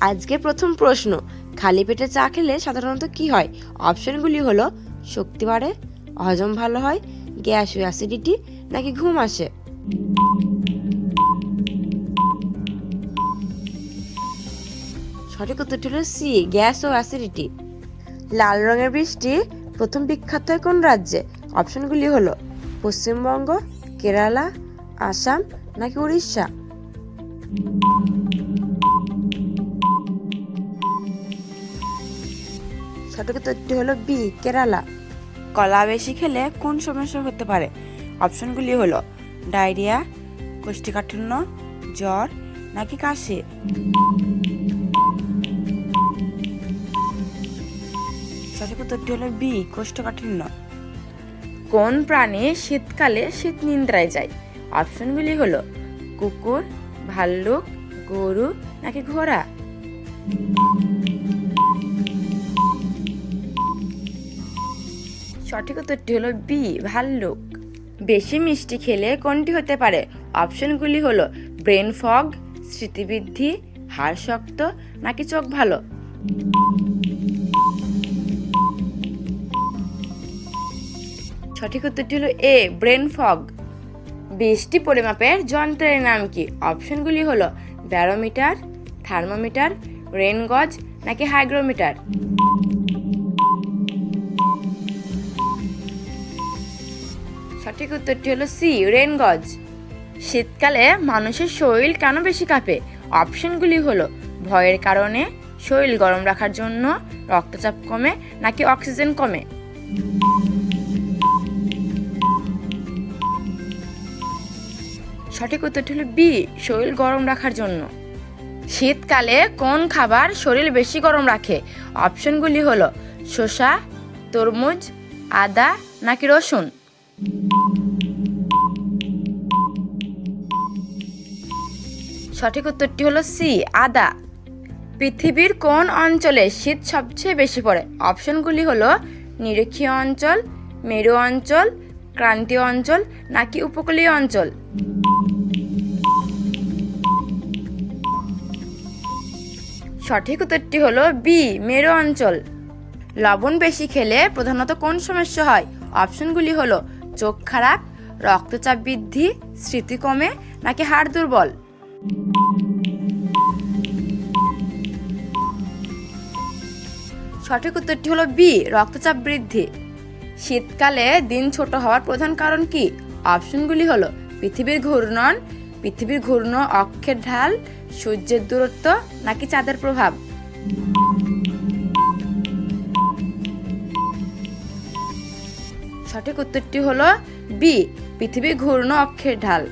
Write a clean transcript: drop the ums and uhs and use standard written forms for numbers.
আজকের প্রথম প্রশ্ন, খালি পেটে চা খেলে সাধারণত কি হয়? অপশনগুলি হলো শক্তি বাড়ে, হজম ভালো হয়, গ্যাস ও অ্যাসিডিটি, নাকি ঘুম আসে। সঠিক উত্তরটি হলো সি, গ্যাস ও অ্যাসিডিটি। লাল রঙের বৃষ্টি প্রথম বিখ্যাত হয় কোন রাজ্যে? অপশনগুলি হলো পশ্চিমবঙ্গ, কেরালা, আসাম, নাকি উড়িষ্যা। সঠিক উত্তরটি হলো বি, কেরালা। কলা বেশি খেলে কোন সমস্যা হতে পারে? অপশনগুলি হলো ডায়রিয়া, কোষ্ঠীকাঠিন্য, জ্বর, নাকি কাশি। সঠিক উত্তরটি হলো বি, কোষ্ঠকাঠিন্য। কোন প্রাণী শীতকালে শীত নিদ্রায় যায়? অপশনগুলি হলো কুকুর, ভাল্লুক, গরু, নাকি ঘোড়া। সঠিক উত্তরটি হলো বি, ভাল্লুক। বেশি মিষ্টি খেলে কোনটি হতে পারে? অপশনগুলি হলো ব্রেন ফগ, স্মৃতিবৃদ্ধি, হাড় শক্ত, নাকি চোখ ভালো। সঠিক উত্তরটি হলো এ, ব্রেন ফগ। বৃষ্টি পরিমাপের যন্ত্রের নাম কি? অপশনগুলি হলো ব্যারোমিটার, থার্মোমিটার, রেন গজ, নাকি হাইগ্রোমিটার। সঠিক উত্তরটি হলো সি, রেন গজ। শীতকালে মানুষের শরীর কেন বেশি কাঁপে? অপশনগুলি হলো ভয়ের কারণে, শরীর গরম রাখার জন্য, রক্তচাপ কমে, নাকি অক্সিজেন কমে। সঠিক উত্তরটি হলো বি, শরীর গরম রাখার জন্য। শীতকালে কোন খাবার শরীর বেশি গরম রাখে? অপশনগুলি হলো শসা, তরমুজ, আদা, নাকি রসুন। সঠিক উত্তরটি হলো সি, আদা। পৃথিবীর কোন অঞ্চলে শীত সবচেয়ে বেশি পড়ে? অপশনগুলি হলো নিরক্ষীয় অঞ্চল, মেরু অঞ্চল, ক্রান্তীয় অঞ্চল, নাকি উপকূলীয় অঞ্চল। সঠিক উত্তরটি হলো বি, মেরু অঞ্চল। লবণ বেশি খেলে প্রধানত কোন সমস্যা হয়? অপশনগুলি হলো চোখ খারাপ, রক্তচাপ বৃদ্ধি, স্মৃতি কমে, নাকি হাড় দুর্বল। সঠিক উত্তরটি হলো বি, রক্তচাপ বৃদ্ধি। শীতকালে দিন ছোট হওয়ার প্রধান কারণ কি? অপশনগুলি হলো পৃথিবীর ঘূর্ণন, পৃথিবীর ঘূর্ণ অক্ষের ঢাল, সূর্যের দূরত্ব, নাকি চাঁদের প্রভাব। সঠিক উত্তরটি হলো বি, পৃথিবীর ঘূর্ণ অক্ষের ঢাল।